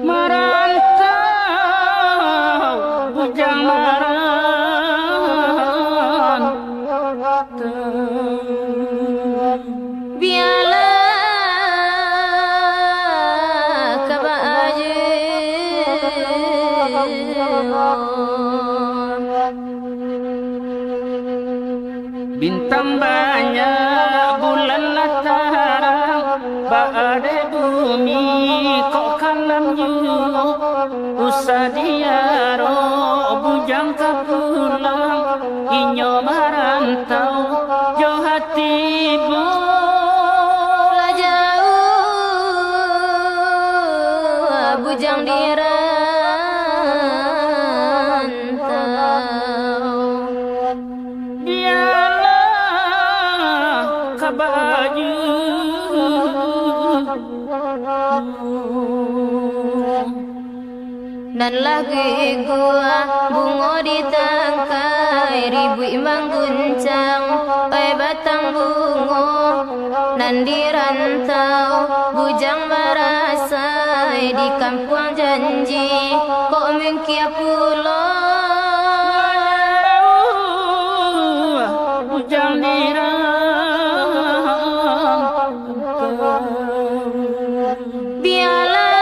Merantau bujang merantau, biarlah kebahagiaan. Bintang banyak, bulan latarang, badai bumi kok kalam you. Usah diaro bujang kapulang, inyo merantau jo hatimu. Lah jauh bujang dirantau, Dialah kabaju dan lagi gua bunga di tangkai, ribu mengguncang oi batang bunga nan dirantau. Bujang merasai di kampung janji, kok mengkia pulau bujang dirantau. biarlah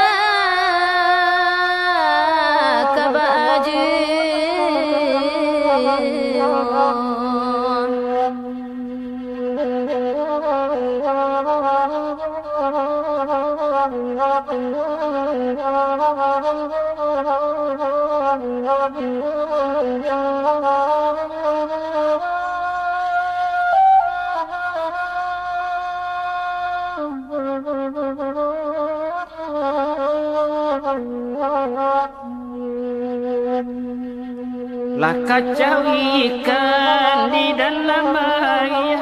lah kacau ikan di dalam air,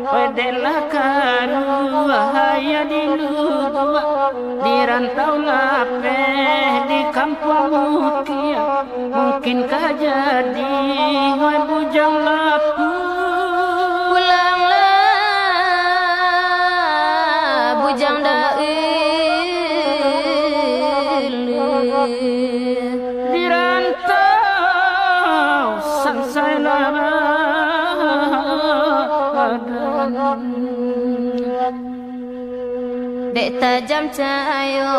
wedelah karuahaya di luar, di rantau lapeh di kampung mukia. Mungkinkah jadi wai bujang lapu? pulanglah bujang dail Di rantau sangsai lama. dek tajam cahaya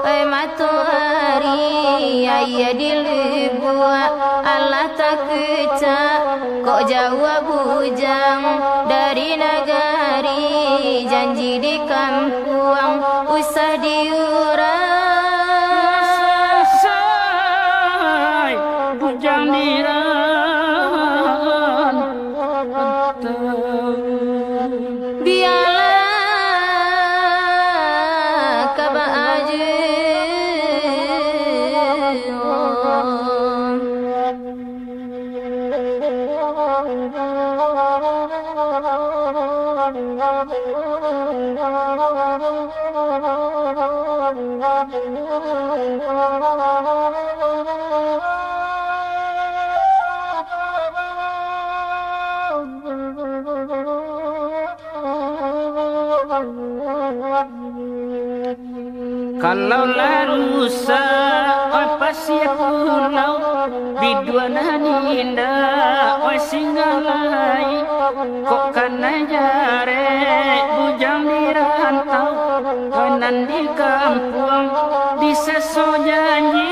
oi matahari, ayah di lebuak Allah tak kecak. Kok jauh bujang dari negari, janji di kampung usah diurang. Selesai bujang dirantau, biarlah kalau larusa oi pasir pulau, biduana ninda oi singgalai. Kok kana jare bujang dirantau, kanan di kampung di seso janji.